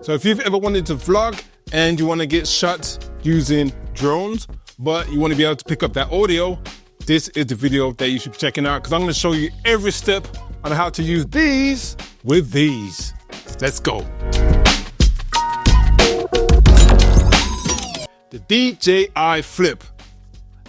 So if you've ever wanted to vlog and you want to get shots using drones, but you want to be able to pick up that audio, this is the video that you should be checking out, because I'm going to show you every step on how to use these with these. Let's go. The DJI Flip.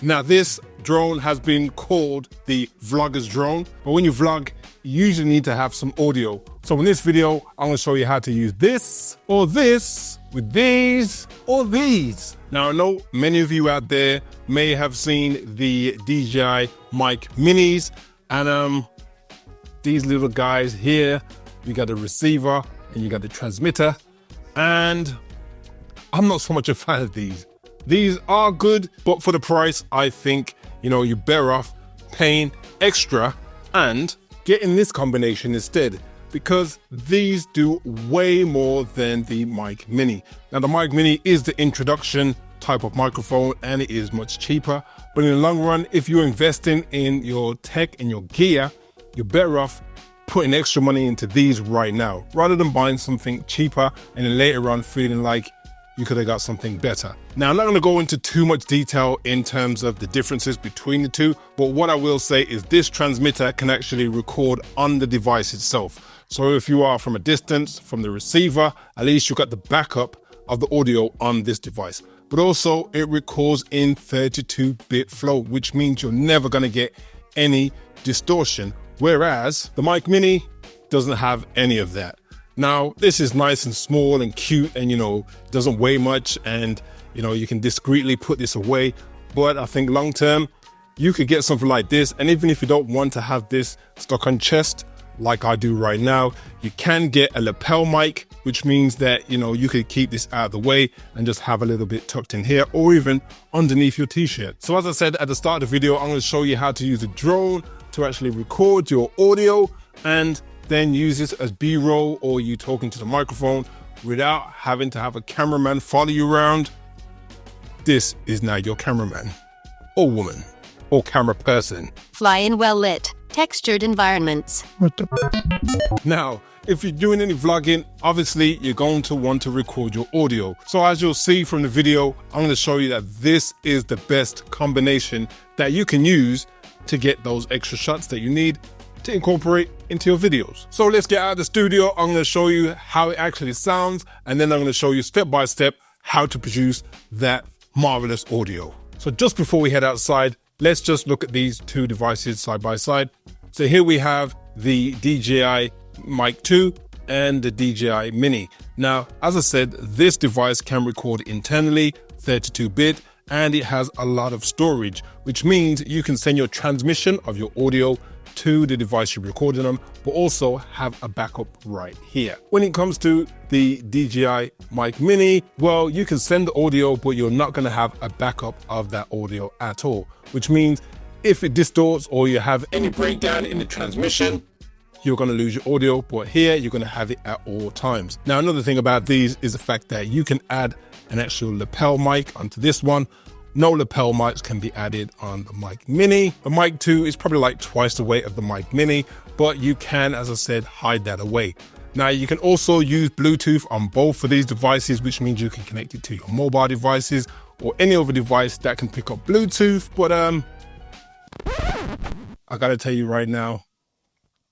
Now this drone has been called the vlogger's drone, but when you vlog, you usually need to have some audio. So in this video, I'm going to show you how to use this or this with these or these. Now I know many of you out there may have seen the DJI Mic Minis, and these little guys here, you got the receiver and you got the transmitter, and I'm not so much a fan of these. These are good, but for the price, I think, you're better off paying extra and getting this combination instead, because these do way more than the Mic Mini. Now the Mic Mini is the introduction type of microphone and it is much cheaper, but in the long run, if you're investing in your tech and your gear, you're better off putting extra money into these right now, rather than buying something cheaper and then later on feeling like you could have got something better. Now, I'm not going to go into too much detail in terms of the differences between the two, but what I will say is this transmitter can actually record on the device itself. So if you are from a distance from the receiver, at least you've got the backup of the audio on this device. But also it records in 32-bit flow, which means you're never going to get any distortion, whereas the Mic Mini doesn't have any of that. Now, this is nice and small and cute and, doesn't weigh much, and, you can discreetly put this away. But I think long term, you could get something like this. And even if you don't want to have this stuck on chest, like I do right now, you can get a lapel mic, which means that, you could keep this out of the way and just have a little bit tucked in here or even underneath your t-shirt. So as I said at the start of the video, I'm going to show you how to use a drone to actually record your audio and then use this as B-roll or you talking to the microphone without having to have a cameraman follow you around. This is now your cameraman or woman or camera person. Fly in well-lit, textured environments. Now, if you're doing any vlogging, obviously you're going to want to record your audio. So as you'll see from the video, I'm going to show you that this is the best combination that you can use to get those extra shots that you need to incorporate into your videos. So let's get out of the studio. I'm going to show you how it actually sounds, and then I'm going to show you step by step how to produce that marvelous audio. So just before we head outside, let's just look at these two devices side by side. So here we have the DJI Mic 2 and the DJI Mini. Now, as I said, this device can record internally, 32-bit, and it has a lot of storage, which means you can send your transmission of your audio to the device you're recording on, but also have a backup right here. When it comes to the DJI Mic Mini, well, you can send the audio, but you're not going to have a backup of that audio at all, which means if it distorts or you have any breakdown in the transmission, you're going to lose your audio, but here you're going to have it at all times. Now, another thing about these is the fact that you can add an actual lapel mic onto this one. No lapel mics can be added on the Mic Mini. The Mic 2 is probably like twice the weight of the Mic Mini, but you can, as I said, hide that away. Now you can also use Bluetooth on both of these devices, which means you can connect it to your mobile devices or any other device that can pick up Bluetooth. But I gotta tell you right now,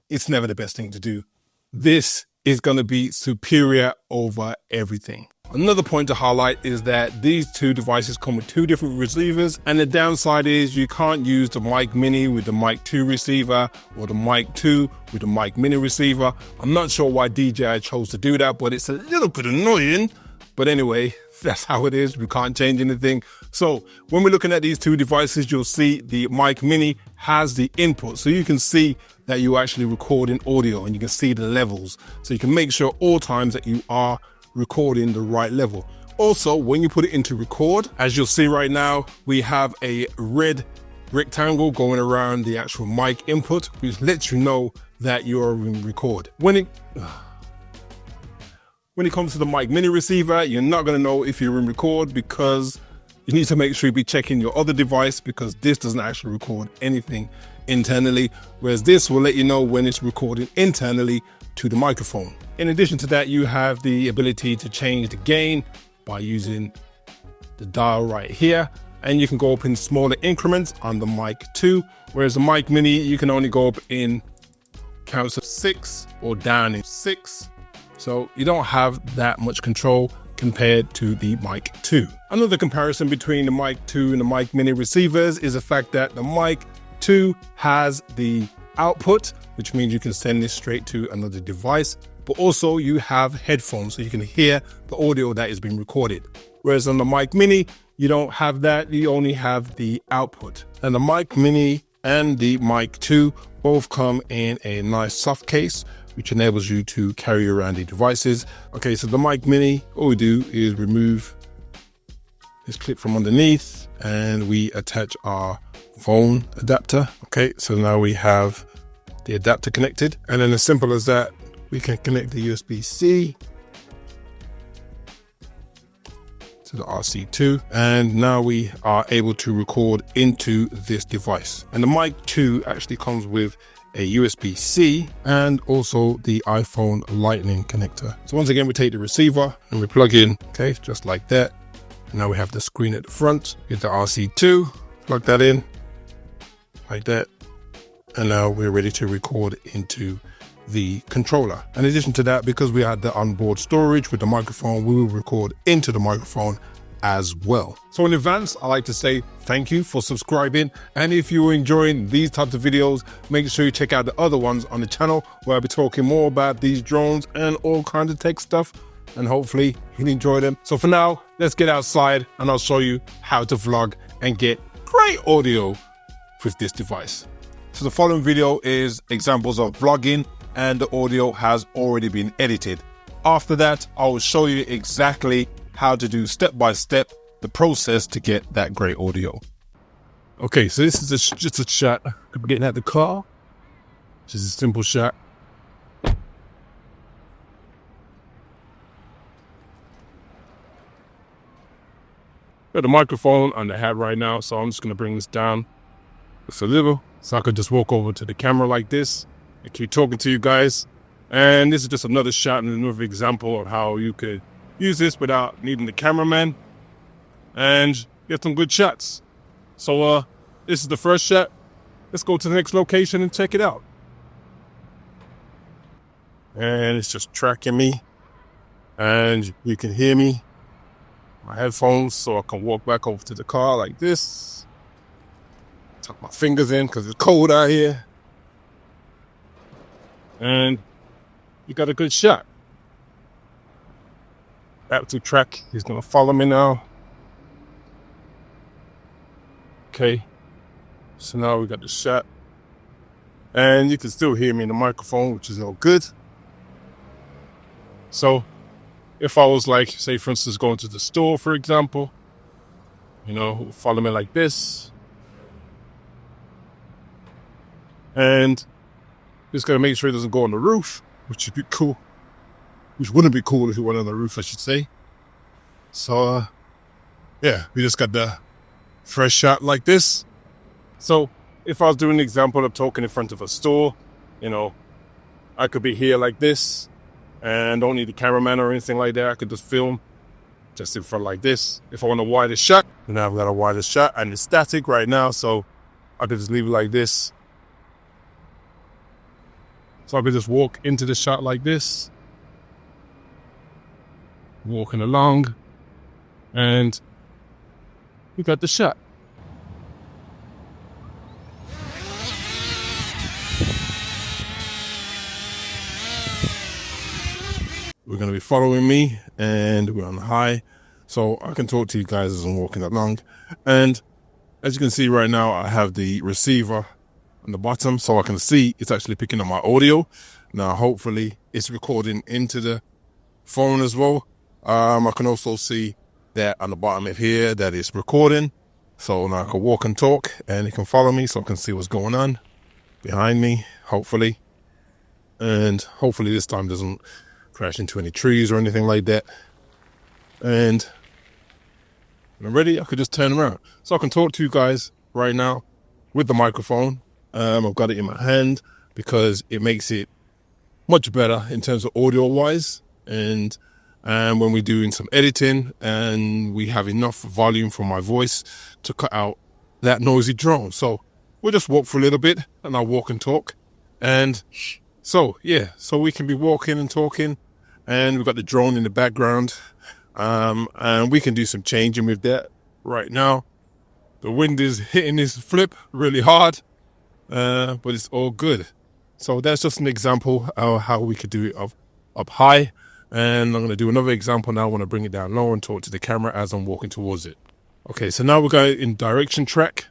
it's never the best thing to do. This is gonna be superior over everything. Another point to highlight is that these two devices come with two different receivers, and the downside is you can't use the Mic Mini with the Mic 2 receiver or the Mic 2 with the Mic Mini receiver. I'm not sure why DJI chose to do that, but it's a little bit annoying. But anyway, that's how it is. We can't change anything. So when we're looking at these two devices, you'll see the Mic Mini has the input. So you can see that you're actually recording audio and you can see the levels. So you can make sure all times that you are recording the right level. Also, when you put it into record, as you'll see right now, we have a red rectangle going around the actual mic input, which lets you know that you're in record. When it comes to the Mic Mini receiver, you're not going to know if you're in record because you need to make sure you be checking your other device, because this doesn't actually record anything internally, whereas this will let you know when it's recording internally to the microphone. In addition to that, you have the ability to change the gain by using the dial right here, and you can go up in smaller increments on the Mic 2, whereas the Mic Mini, you can only go up in counts of 6 or down in 6. So you don't have that much control compared to the Mic 2. Another comparison between the Mic 2 and the Mic Mini receivers is the fact that the Mic 2 has the output, which means you can send this straight to another device, but also you have headphones so you can hear the audio that is being recorded. Whereas on the Mic Mini, you don't have that, you only have the output. And the Mic Mini and the Mic 2 both come in a nice soft case, which enables you to carry around the devices. Okay, so the Mic Mini, all we do is remove this clip from underneath and we attach our phone adapter. Okay, so now we have the adapter connected, and then as simple as that, we can connect the USB-C to the RC2, and now we are able to record into this device. And the Mic 2 actually comes with a USB-C and also the iPhone Lightning connector. So once again, we take the receiver and we plug in, okay, just like that. Now we have the screen at the front, get the RC2, plug that in like that, and now we're ready to record into the controller. In addition to that, because we had the onboard storage with the microphone, we will record into the microphone as well. So in advance, I like to say thank you for subscribing, and if you're enjoying these types of videos, make sure you check out the other ones on the channel where I'll be talking more about these drones and all kinds of tech stuff, and hopefully you'll enjoy them. So for now, let's get outside and I'll show you how to vlog and get great audio with this device. So the following video is examples of vlogging, and the audio has already been edited. After that, I will show you exactly how to do step by step the process to get that great audio. Okay, so this is just a shot of getting out the car. Just a simple shot. Got the microphone on the hat right now, so I'm just gonna bring this down just a little, so I could just walk over to the camera like this and keep talking to you guys. And this is just another shot and another example of how you could use this without needing the cameraman and get some good shots. So this is the first shot. Let's go to the next location and check it out. And it's just tracking me, and you can hear me, my headphones, so I can walk back over to the car like this. Tuck my fingers in because it's cold out here. And you got a good shot. Back to track, he's gonna follow me now. Okay, so now we got the shot. And you can still hear me in the microphone, which is no good. So if I was like, say for instance, going to the store, for example, you know, follow me like this. And just gotta make sure it doesn't go on the roof, which would be cool. Which wouldn't be cool if it went on the roof, I should say. So, yeah, we just got the fresh shot like this. So if I was doing an example of talking in front of a store, you know, I could be here like this and don't need the cameraman or anything like that. I could just film just in front like this. If I want a wider shot, then I've got a wider shot, and it's static right now, so I could just leave it like this. So I could just walk into the shot like this, walking along, and we got the shot. We're going to be following me, and we're on the high, so I can talk to you guys as I'm walking along. And as you can see right now, I have the receiver on the bottom, so I can see it's actually picking up my audio. Now hopefully it's recording into the phone as well. I can also see that on the bottom of here that it's recording, so now I can walk and talk and it can follow me, so I can see what's going on behind me, hopefully. And hopefully this time doesn't crash into any trees or anything like that. And when I'm ready, I could just turn around, so I can talk to you guys right now with the microphone. I've got it in my hand because it makes it much better in terms of audio wise, and when we're doing some editing and we have enough volume from my voice to cut out that noisy drone. So we'll just walk for a little bit and I'll walk and talk. And so yeah, so we can be walking and talking, and we've got the drone in the background, and we can do some changing with that. Right now the wind is hitting this flip really hard, but it's all good. So that's just an example of how we could do it up high. And I'm going to do another example now. I want to bring it down low and talk to the camera as I'm walking towards it. Okay, so now we're going in direction track.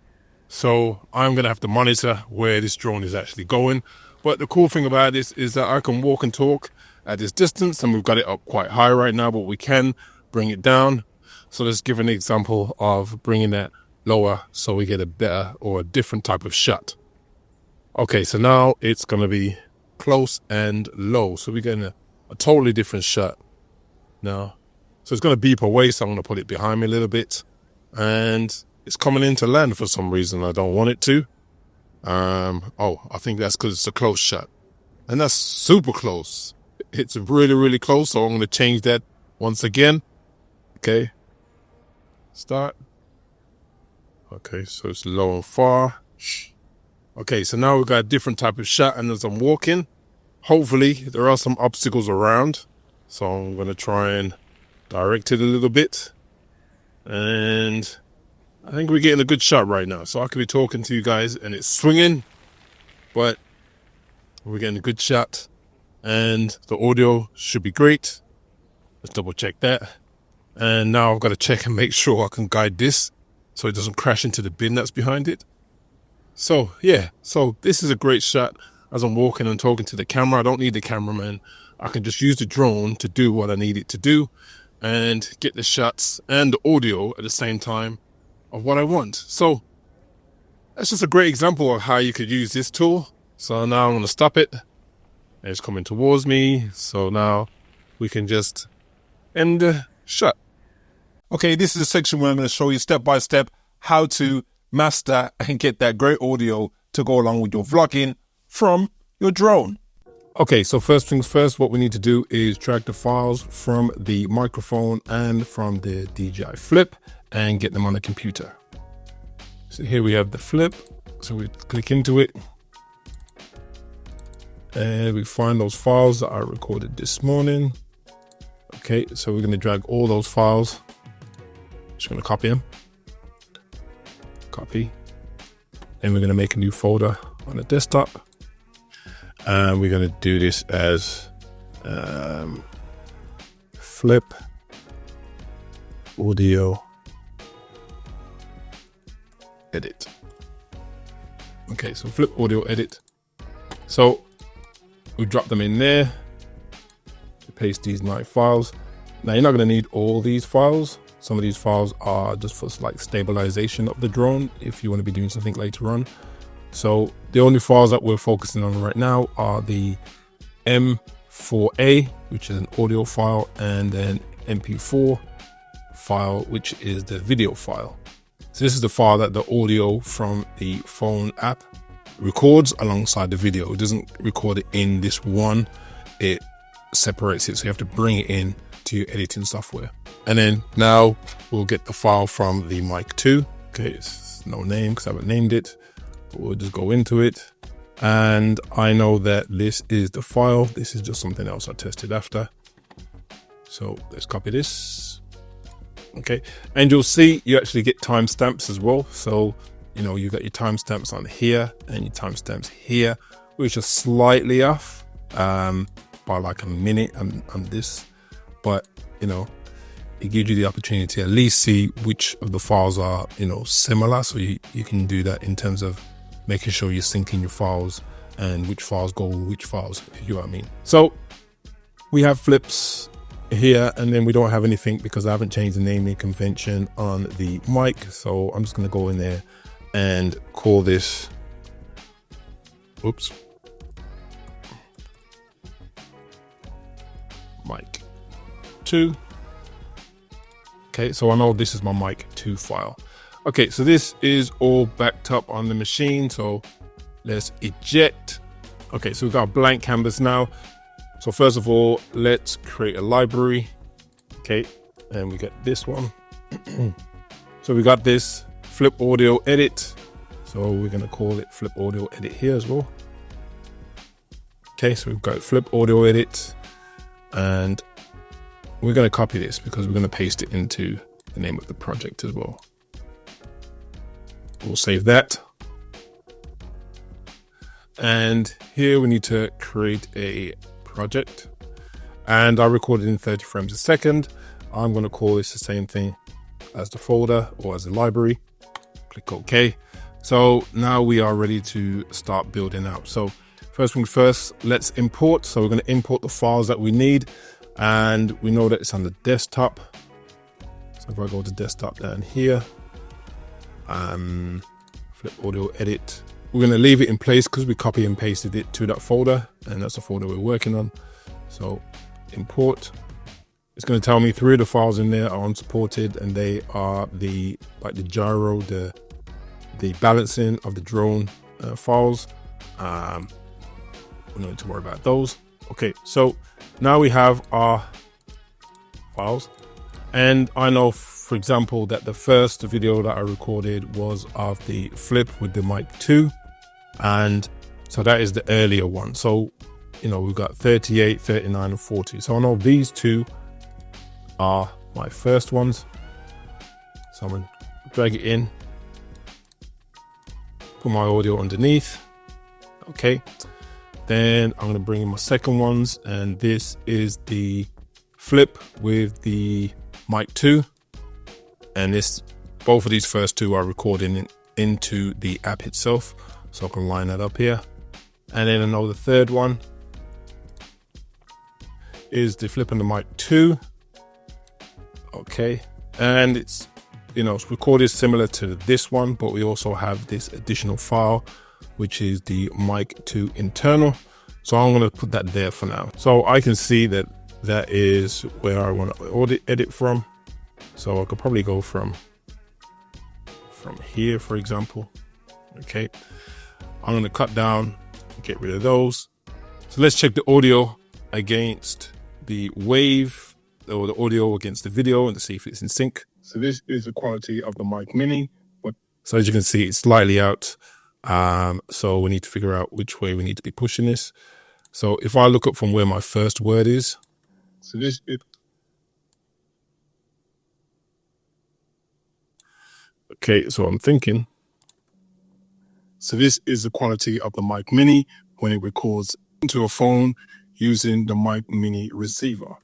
So I'm going to have to monitor where this drone is actually going. But the cool thing about this is that I can walk and talk at this distance, and we've got it up quite high right now, but we can bring it down. So let's give an example of bringing that lower so we get a better or a different type of shot. Okay, so now it's going to be close and low. So we're getting a totally different shot now. So it's going to beep away, so I'm going to put it behind me a little bit. And it's coming into land for some reason. I don't want it to. Oh, I think that's because it's a close shot. And that's super close. It's really, really close. So I'm going to change that once again. Okay. Start. Okay, so it's low and far. Okay, so now we've got a different type of shot, and as I'm walking, hopefully there are some obstacles around. So I'm going to try and direct it a little bit. And I think we're getting a good shot right now. So I could be talking to you guys and it's swinging, but we're getting a good shot. And the audio should be great. Let's double check that. And now I've got to check and make sure I can guide this so it doesn't crash into the bin that's behind it. So yeah, so this is a great shot as I'm walking and talking to the camera. I don't need the cameraman. I can just use the drone to do what I need it to do and get the shots and the audio at the same time of what I want. So that's just a great example of how you could use this tool. So now I'm going to stop it. It's coming towards me. So now we can just end the shot. Okay, this is a section where I'm going to show you step by step how to master and get that great audio to go along with your vlogging from your drone. Okay, so first things first, what we need to do is drag the files from the microphone and from the DJI Flip and get them on the computer. So here we have the Flip. So we click into it and we find those files that I recorded this morning. Okay, so we're going to drag all those files. Just going to copy them. Copy. Then we're going to make a new folder on the desktop. And we're going to do this as Flip Audio Edit. Okay, so Flip Audio Edit. So we drop them in there. Paste these 9 files. Now you're not going to need all these files. Some of these files are just for like stabilization of the drone if you want to be doing something later on. So the only files that we're focusing on right now are the M4A, which is an audio file, and then MP4 file, which is the video file. So this is the file that the audio from the phone app records alongside the video. It doesn't record it in this one. It separates it, so you have to bring it in to your editing software. And then now we'll get the file from the Mic 2. Okay, it's no name because I haven't named it, but we'll just go into it. And I know that this is the file. This is just something else I tested after. So let's copy this. Okay, and you'll see you actually get timestamps as well. So, you know, you got your timestamps on here and your timestamps here, which are slightly off by like a minute on this. But, you know, it gives you the opportunity to at least see which of the files are, you know, similar. So you can do that in terms of making sure you're syncing your files and which files go with which files, if you know what I mean. So we have flips here, and then we don't have anything because I haven't changed the naming convention on the mic. So I'm just going to go in there and call this, oops, Mic 2. Okay, so I know this is my Mic 2 file. Okay, so this is all backed up on the machine. So let's eject. Okay, so we've got a blank canvas now. So first of all, let's create a library. Okay, and we get this one. So we got this Flip Audio Edit. So we're going to call it Flip Audio Edit here as well. Okay, so we've got Flip Audio Edit, and we're going to copy this because we're going to paste it into the name of the project as well. We'll save that. And here we need to create a project, and I recorded in 30 frames a second. I'm going to call this the same thing as the folder or as a library. Click OK. So now we are ready to start building out. So first things first, let's import. So we're going to import the files that we need, and we know that it's on the desktop. So if I go to desktop down here, Flip Audio Edit, we're going to leave it in place because we copy and pasted it to that folder, and that's the folder we're working on. So import. It's going to tell me 3 of the files in there are unsupported, and they are the gyro, the balancing of the drone files. We don't need to worry about those. Okay, so now we have our files, and I know, for example, that the first video that I recorded was of the Flip with the Mic 2, and so that is the earlier one. So, you know, we've got 38, 39, and 40. So I know these 2 are my first ones. So I'm going to drag it in, put my audio underneath. Okay, then I'm going to bring in my second ones, and this is the Flip with the Mic 2, and both of these first 2 are recording into the app itself, so I can line that up here. And then I know the third one is the Flip and the Mic 2. Okay, and it's, you know, it's recorded similar to this one, but we also have this additional file, which is the Mic 2 internal. So I'm going to put that there for now. So I can see that that is where I want to edit from. So I could probably go from here, for example. Okay, I'm going to cut down and get rid of those. So let's check the audio against the wave, or the audio against the video, and to see if it's in sync. So this is the quality of the Mic Mini. So as you can see, it's slightly out. So we need to figure out which way we need to be pushing this. So if I look up from where my first word is, so this is, okay, so I'm thinking, so this is the quality of the Mic Mini when it records into a phone using the Mic Mini receiver.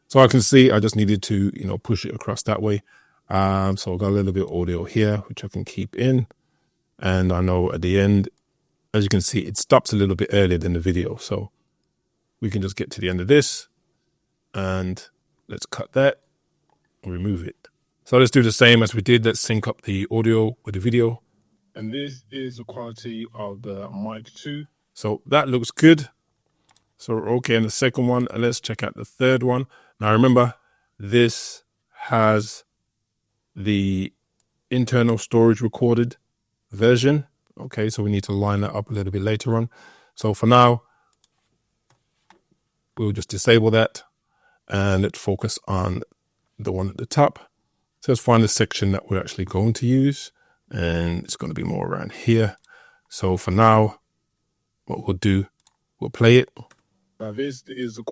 So I can see I just needed to, you know, push it across that way. So I've got a little bit of audio here, which I can keep in. And I know at the end, as you can see, it stops a little bit earlier than the video. So we can just get to the end of this, and let's cut that and remove it. So let's do the same as we did. Let's sync up the audio with the video. And this is the quality of the Mic 2. So that looks good. So we're okay in the second one, and let's check out the third one. Now remember, this has the internal storage recorded version. Okay, so we need to line that up a little bit later on. So for now, we'll just disable that, and let's focus on the one at the top. So let's find the section that we're actually going to use, and it's going to be more around here. So for now, what we'll do, we'll play it. Now this is the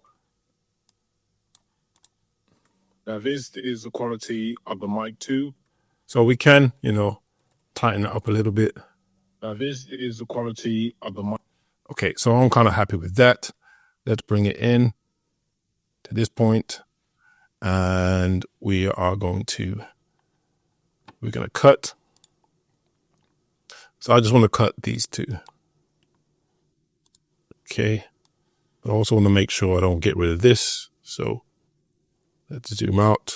quality of the Mic 2. So we can, you know, tighten it up a little bit. Now this is the quality of the Mic. Okay, so I'm kind of happy with that. Let's bring it in to this point, and we're going to cut. So I just want to cut these 2. Okay. I also want to make sure I don't get rid of this. So let's zoom out.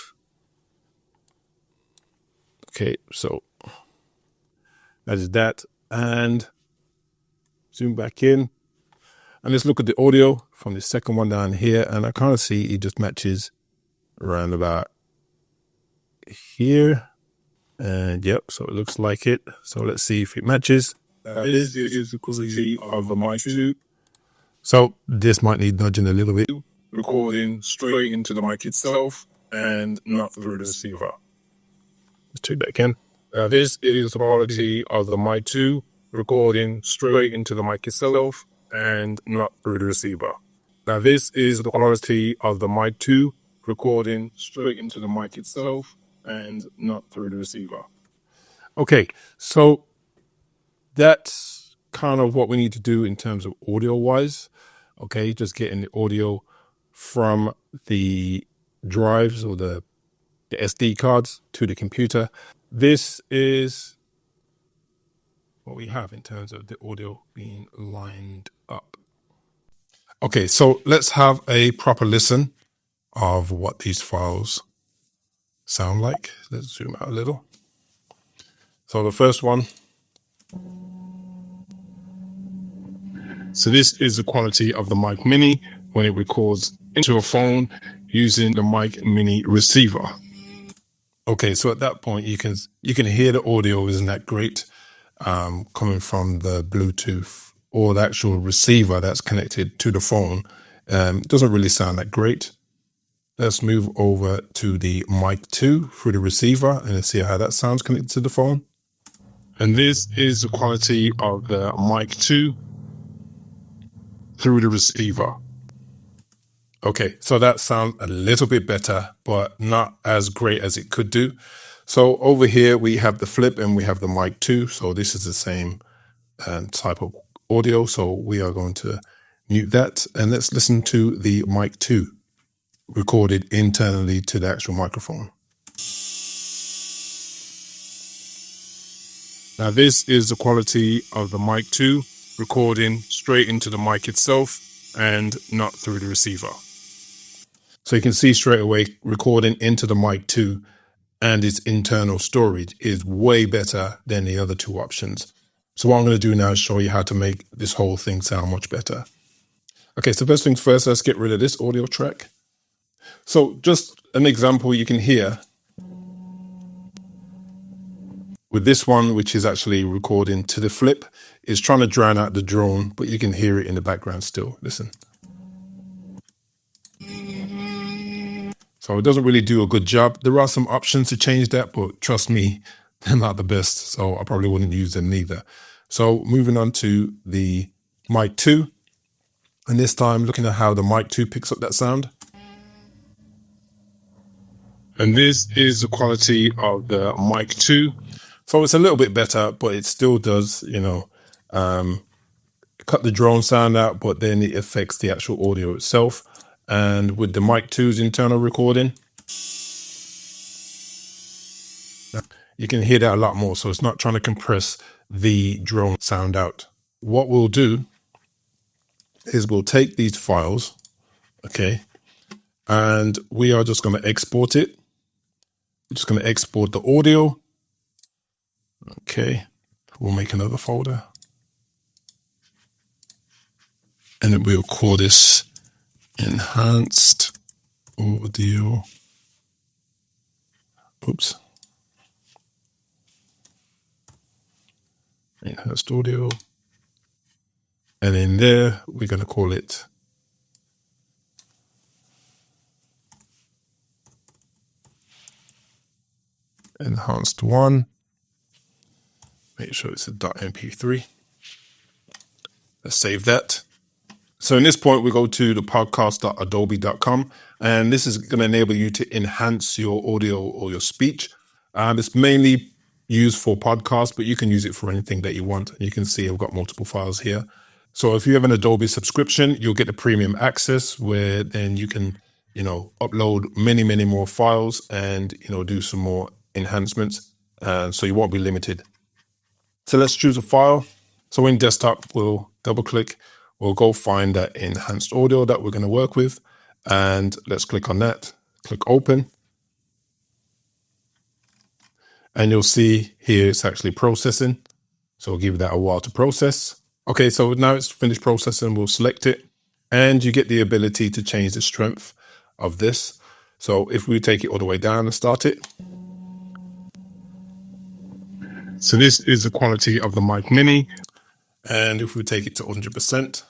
Okay, so that is that. And zoom back in. And let's look at the audio from the second one down here. And I kind of see it just matches around about here. And yep, so it looks like it. So let's see if it matches. This is the quality of the Mic 2. So this might need nudging a little bit. Recording straight into the mic itself and not through the receiver. Let's check that again. This is the quality of the mic 2, recording straight into the mic itself and not through the receiver. Now this is the quality of the mic 2, recording straight into the mic itself and not through the receiver. Okay, so that's kind of what we need to do in terms of audio wise. Okay, just getting the audio from the drives or the SD cards to the computer. This is what we have in terms of the audio being lined up. Okay, so let's have a proper listen of what these files sound like. Let's zoom out a little. So the first one. So this is the quality of the Mic Mini when it records into a phone using the Mic Mini receiver. Okay, so at that point you can hear the audio isn't that great coming from the Bluetooth or the actual receiver that's connected to the phone. It doesn't really sound that great. Let's move over to the Mic 2 through the receiver and let's see how that sounds connected to the phone. And this is the quality of the Mic 2 through the receiver. Okay, so that sounds a little bit better, but not as great as it could do. So over here we have the Flip and we have the Mic 2. So this is the same type of audio. So we are going to mute that and let's listen to the Mic 2 recorded internally to the actual microphone. Now this is the quality of the Mic 2 recording straight into the mic itself and not through the receiver. So you can see straight away recording into the Mic 2 and its internal storage is way better than the other two options. So what I'm going to do now is show you how to make this whole thing sound much better. Okay, so first things first, let's get rid of this audio track. So just an example you can hear with this one, which is actually recording to the Flip, is trying to drown out the drone, but you can hear it in the background still. Listen. So it doesn't really do a good job. There are some options to change that, but trust me, they're not the best. So I probably wouldn't use them neither. So moving on to the Mic 2. And this time looking at how the Mic 2 picks up that sound. And this is the quality of the Mic 2. So it's a little bit better, but it still does, cut the drone sound out, but then it affects the actual audio itself. And with the Mic 2's internal recording, you can hear that a lot more. So it's not trying to compress the drone sound out. What we'll do is we'll take these files, okay, and we are just going to export it. We're just going to export the audio. Okay, we'll make another folder. And then we'll call this enhanced audio. Oops. Enhanced audio. And in there, we're going to call it enhanced 1. Make sure it's a .mp3. Let's save that. So in this point, we go to the podcast.adobe.com, and this is going to enable you to enhance your audio or your speech. It's mainly used for podcasts, but you can use it for anything that you want. You can see I've got multiple files here. So if you have an Adobe subscription, you'll get the premium access where then you can, upload many, many more files and, do some more enhancements. So you won't be limited. So let's choose a file. So in desktop, we'll double click. We'll go find that enhanced audio that we're going to work with. And let's click on that. Click open. And you'll see here it's actually processing. So we'll give that a while to process. Okay, so now it's finished processing. We'll select it. And you get the ability to change the strength of this. So if we take it all the way down and start it. So this is the quality of the Mic Mini. And if we take it to 100%,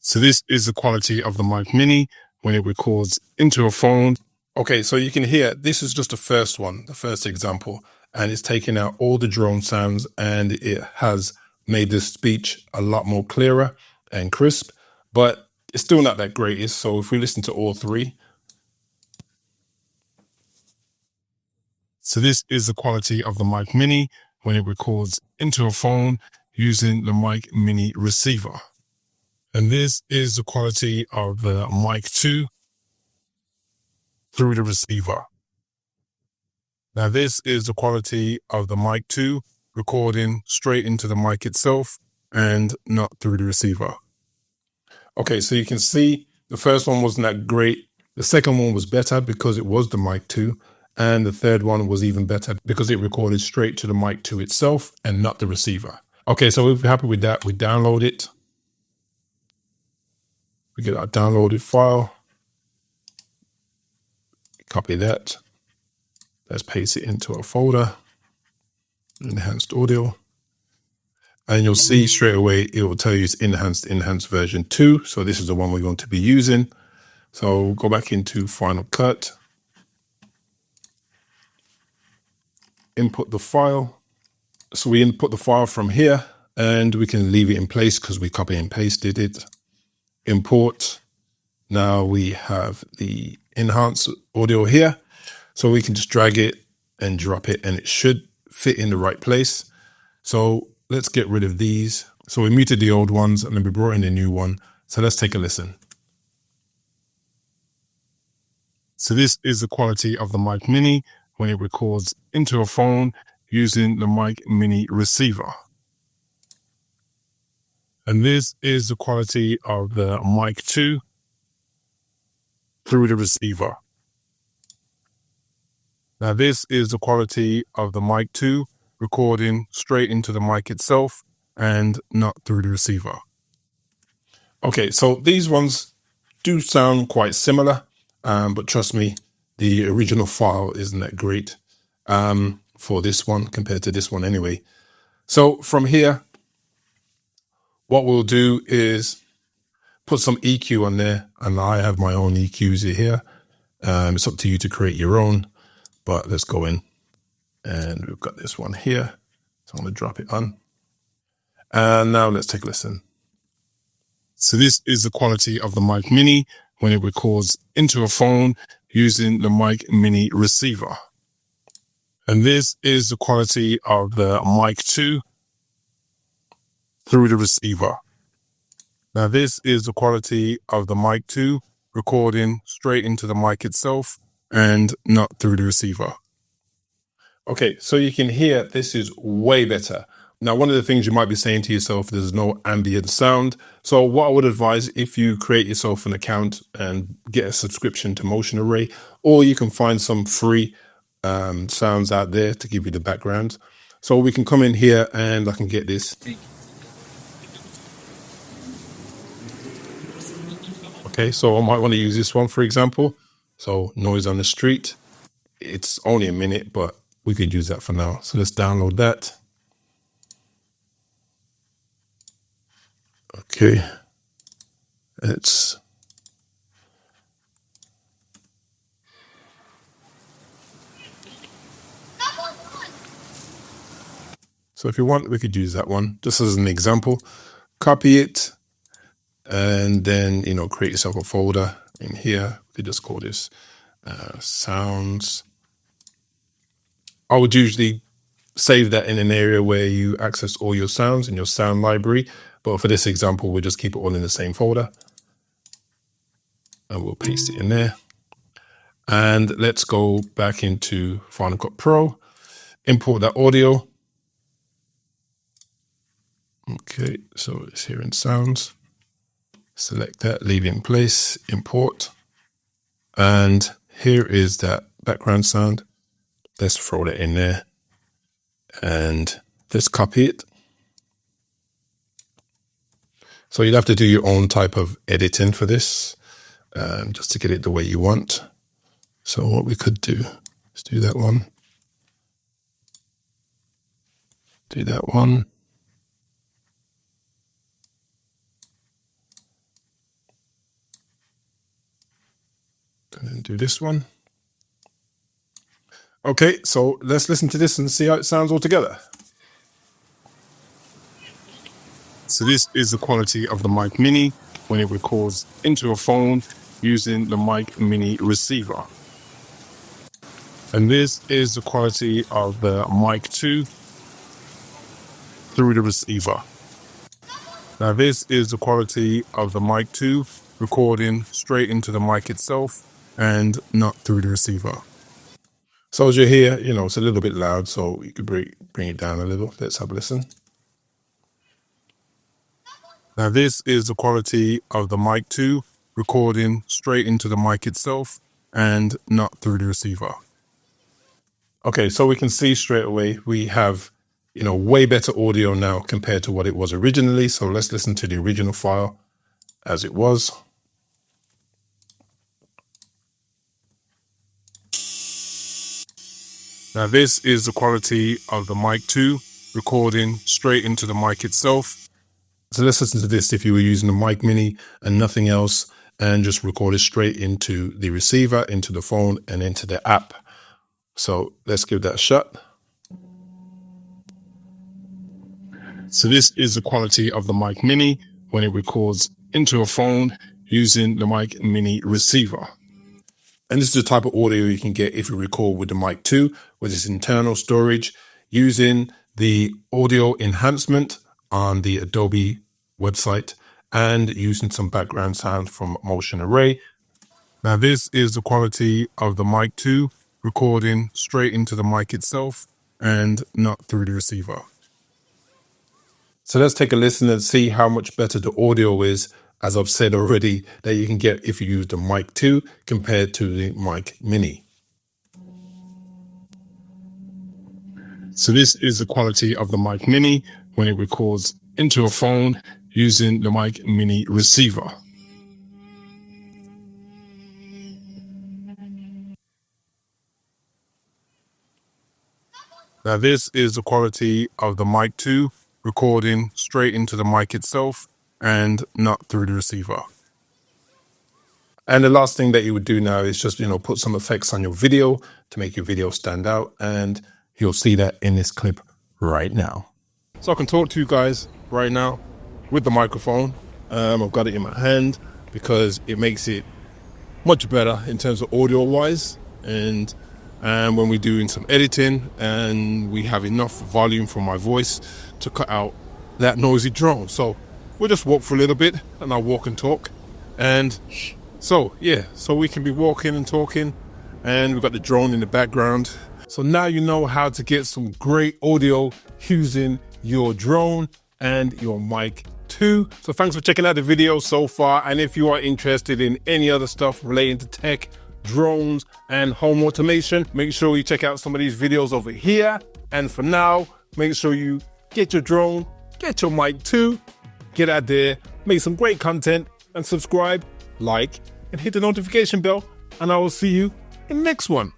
So this is the quality of the Mic Mini when it records into a phone. Okay, so you can hear this is just the first one, the first example, and it's taking out all the drone sounds and it has made this speech a lot more clearer and crisp, but it's still not that greatest. So if we listen to all three. So this is the quality of the Mic Mini when it records into a phone using the Mic Mini receiver. And this is the quality of the Mic 2 through the receiver. Now this is the quality of the Mic 2 recording straight into the mic itself and not through the receiver. Okay, so you can see the first one wasn't that great. The second one was better because it was the Mic 2. And the third one was even better because it recorded straight to the Mic 2 itself and not the receiver. Okay, so we're happy with that. We download it. We get our downloaded file. Copy that. Let's paste it into a folder. Enhanced audio. And you'll see straight away, it will tell you it's enhanced version 2. So this is the one we're going to be using. So go back into Final Cut. Input the file. So we input the file from here and we can leave it in place because we copy and pasted it. Import. Now we have the enhanced audio here. So we can just drag it and drop it and it should fit in the right place. So let's get rid of these. So we muted the old ones and then we brought in the new one. So let's take a listen. So this is the quality of the Mic Mini when it records into a phone using the Mic Mini receiver. And this is the quality of the Mic 2 through the receiver. Now this is the quality of the Mic 2 recording straight into the mic itself and not through the receiver. Okay, so these ones do sound quite similar, but trust me, the original file isn't that great for this one compared to this one anyway. So from here, what we'll do is put some EQ on there, and I have my own EQs here. It's up to you to create your own, but let's go in. And we've got this one here. So I'm going to drop it on. And now let's take a listen. So this is the quality of the Mic Mini when it records into a phone using the Mic Mini receiver. And this is the quality of the Mic 2 through the receiver. Now this is the quality of the Mic 2 recording straight into the mic itself and not through the receiver. Okay, so you can hear this is way better. Now, one of the things you might be saying to yourself, there's no ambient sound. So what I would advise, if you create yourself an account and get a subscription to Motion Array, or you can find some free sounds out there to give you the background. So we can come in here and I can get this. Okay, so I might want to use this one, for example. So noise on the street. It's only a minute, but we could use that for now. So let's download that. Okay. So if you want, we could use that one just as an example. Copy it and then, create yourself a folder in here. We could just call this sounds. I would usually save that in an area where you access all your sounds in your sound library. But for this example, we'll just keep it all in the same folder. And we'll paste it in there. And let's go back into Final Cut Pro, import that audio. Okay, so it's here in sounds. Select that, leave it in place, import. And here is that background sound. Let's throw that in there. And let's copy it. So you'd have to do your own type of editing for this, just to get it the way you want. So what we could do, let's do that one. Do that one. and do this one. Okay, so let's listen to this and see how it sounds all together. So this is the quality of the Mic Mini when it records into a phone using the Mic Mini receiver. And this is the quality of the Mic 2 through the receiver. Now this is the quality of the Mic 2 recording straight into the mic itself and not through the receiver. So as you hear, it's a little bit loud, so you could bring it down a little. Let's have a listen. Now this is the quality of the Mic 2 recording straight into the mic itself and not through the receiver. Okay, so we can see straight away we have, way better audio now compared to what it was originally. So let's listen to the original file as it was. Now this is the quality of the Mic 2 recording straight into the mic itself. So let's listen to this if you were using the Mic Mini and nothing else, and just record it straight into the receiver, into the phone, and into the app. So let's give that a shot. So this is the quality of the Mic Mini when it records into a phone using the Mic Mini receiver. And this is the type of audio you can get if you record with the Mic 2, with its internal storage, using the audio enhancement on the Adobe website and using some background sound from Motion Array. Now this is the quality of the Mic 2 recording straight into the mic itself and not through the receiver. So let's take a listen and see how much better the audio is, as I've said already, that you can get if you use the Mic 2 compared to the Mic Mini. So this is the quality of the Mic Mini when it records into a phone using the Mic Mini receiver. Now this is the quality of the Mic 2 recording straight into the mic itself and not through the receiver. And the last thing that you would do now is just, put some effects on your video to make your video stand out. And you'll see that in this clip right now. So I can talk to you guys right now with the microphone. I've got it in my hand because it makes it much better in terms of audio wise. And when we're doing some editing and we have enough volume from my voice to cut out that noisy drone. So we'll just walk for a little bit and I'll walk and talk. And so we can be walking and talking, and we've got the drone in the background. So now you know how to get some great audio using your drone and your Mic 2. So thanks for checking out the video so far. And if you are interested in any other stuff relating to tech, drones, and home automation, make sure you check out some of these videos over here. And for now, make sure you get your drone, get your Mic 2, get out there, make some great content, and subscribe, like, and hit the notification bell. And I will see you in the next one.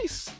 Peace.